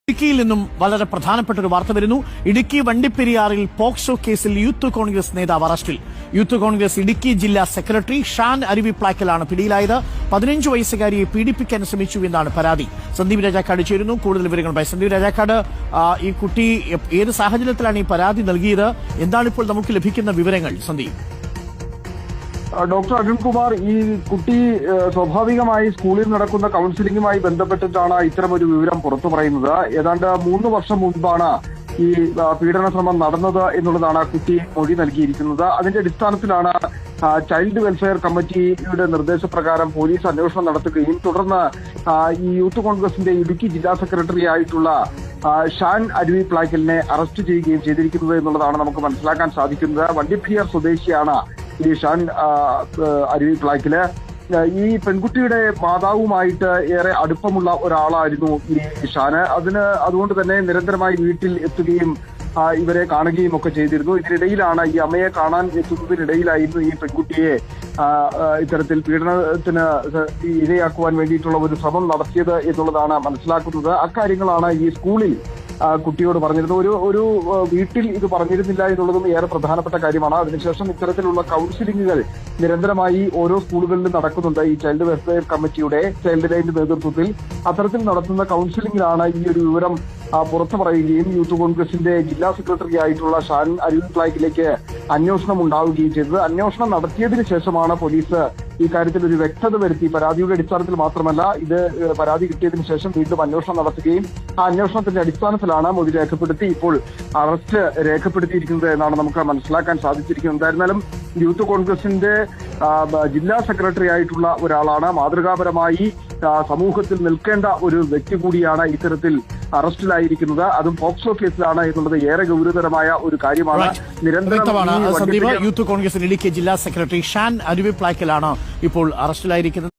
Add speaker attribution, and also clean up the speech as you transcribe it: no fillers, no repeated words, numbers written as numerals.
Speaker 1: ഇടുക്കിയിൽ നിന്നും വളരെ പ്രധാനപ്പെട്ട ഒരു വാർത്ത വരുന്നു. ഇടുക്കി വണ്ടിപ്പെരിയാറിൽ പോക്സോ കേസിൽ യൂത്ത് കോൺഗ്രസ് നേതാവ് അറസ്റ്റിൽ. യൂത്ത് കോൺഗ്രസ് ഇടുക്കി ജില്ലാ സെക്രട്ടറി ഷാൻ അരുവിപ്ലാക്കലാണ് പിടിയിലായത്. 15 വയസ്സുകാരിയെ പീഡിപ്പിക്കാൻ ശ്രമിച്ചു എന്നാണ് പരാതി. സന്ദീപ് രാജാക്കാട് ചേരുന്നു കൂടുതൽ വിവരങ്ങളുമായി. സന്ദീപ് രാജാക്കാട്, ഈ കുട്ടി ഏത് സാഹചര്യത്തിലാണ് ഈ പരാതി നൽകിയത്? എന്താണ് ഇപ്പോൾ നമുക്ക് ലഭിക്കുന്ന വിവരങ്ങൾ? സന്ദീപ്.
Speaker 2: ഡോക്ടർ അരുൺകുമാർ, ഈ കുട്ടി സ്വാഭാവികമായി സ്കൂളിൽ നടക്കുന്ന കൌൺസിലിംഗുമായി ബന്ധപ്പെട്ടിട്ടാണ് ഇത്തരമൊരു വിവരം പുറത്തു പറയുന്നത്. ഏതാണ്ട് 3 വർഷം മുൻപാണ് ഈ പീഡന ശ്രമം നടന്നത് എന്നുള്ളതാണ് കുട്ടി മൊഴി നൽകിയിരിക്കുന്നത്. അതിന്റെ അടിസ്ഥാനത്തിലാണ് ചൈൽഡ് വെൽഫെയർ കമ്മിറ്റിയുടെ നിർദ്ദേശപ്രകാരം പോലീസ് അന്വേഷണം നടത്തുകയും തുടർന്ന് ഈ യൂത്ത് കോൺഗ്രസിന്റെ ഇടുക്കി ജില്ലാ സെക്രട്ടറി ആയിട്ടുള്ള ഷാൻ അരുവിപ്ലാക്കലിനെ അറസ്റ്റ് ചെയ്യുകയും ചെയ്തിരിക്കുന്നത് എന്നുള്ളതാണ് നമുക്ക് മനസ്സിലാക്കാൻ സാധിക്കുന്നത്. വണ്ടിപ്പെരിയാർ സ്വദേശിയാണ് ഈ ഷാൻ അരുവിപ്ലാക്കല്. ഈ പെൺകുട്ടിയുടെ മാതാവുമായിട്ട് ഏറെ അടുപ്പമുള്ള ഒരാളായിരുന്നു ഈ ഷാന്. അതുകൊണ്ട് തന്നെ നിരന്തരമായി വീട്ടിൽ എത്തുകയും ഇവരെ കാണുകയും ഒക്കെ ചെയ്തിരുന്നു. ഇതിനിടയിലാണ് ഈ അമ്മയെ കാണാൻ എത്തുന്നതിനിടയിലായിരുന്നു ഈ പെൺകുട്ടിയെ ഇത്തരത്തിൽ പീഡനത്തിന് ഇരയാക്കുവാൻ വേണ്ടിയിട്ടുള്ള ഒരു ശ്രമം നടത്തിയത് എന്നുള്ളതാണ് മനസ്സിലാക്കുന്നത്. അക്കാര്യങ്ങളാണ് ഈ സ്കൂളിൽ കുട്ടിയോട് പറഞ്ഞിരുന്നത്. ഒരു വീട്ടിൽ ഇത് പറഞ്ഞിരുന്നില്ല എന്നുള്ളതും ഏറെ പ്രധാനപ്പെട്ട കാര്യമാണ്. അതിനുശേഷം ഇത്തരത്തിലുള്ള കൌൺസിലിംഗുകൾ നിരന്തരമായി ഓരോ സ്കൂളുകളിലും നടക്കുന്നുണ്ട്. ഈ ചൈൽഡ് വെൽഫെയർ കമ്മിറ്റിയുടെ ചൈൽഡ് ലൈനിന്റെ നേതൃത്വത്തിൽ അത്തരത്തിൽ നടത്തുന്ന കൌൺസിലിംഗിലാണ് ഈ ഒരു വിവരം പുറത്തു പറയുകയും യൂത്ത് കോൺഗ്രസിന്റെ ജില്ലാ സെക്രട്ടറി ആയിട്ടുള്ള ഷാൻ അരുവിപ്ലാക്കിലേക്ക് അന്വേഷണം ഉണ്ടാവുകയും ചെയ്തത്. അന്വേഷണം നടത്തിയതിനു ശേഷമാണ് പോലീസ് ഈ കാര്യത്തിൽ ഒരു വ്യക്തത വരുത്തി. പരാതിയുടെ അടിസ്ഥാനത്തിൽ മാത്രമല്ല, ഇത് പരാതി കിട്ടിയതിനു ശേഷം വീണ്ടും അന്വേഷണം നടത്തുകയും ആ അന്വേഷണത്തിന്റെ അടിസ്ഥാനത്തിലാണ് മൊഴി രേഖപ്പെടുത്തി ഇപ്പോൾ അറസ്റ്റ് രേഖപ്പെടുത്തിയിരിക്കുന്നത് എന്നാണ് നമുക്ക് മനസ്സിലാക്കാൻ സാധിച്ചിരിക്കുന്നത്. എന്തായിരുന്നാലും യൂത്ത് കോൺഗ്രസിന്റെ ജില്ലാ സെക്രട്ടറി ആയിട്ടുള്ള ഒരാളാണ്. മാതൃകാപരമായി സമൂഹത്തിൽ നിൽക്കേണ്ട ഒരു വ്യക്തി കൂടിയാണ് ഇത്തരത്തിൽ അറസ്റ്റിലായിരിക്കുന്നത്. അതും പോക്സോ കേസിലാണ് എന്നുള്ളത് ഏറെ ഗൗരവതരമായ ഒരു കാര്യമാണ്.
Speaker 1: യൂത്ത് കോൺഗ്രസ് ഇടുക്കി ജില്ലാ സെക്രട്ടറി ഷാൻ അരുവിപ്ലാക്കലാണ് ഇപ്പോൾ അറസ്റ്റിലായിരിക്കുന്നത്.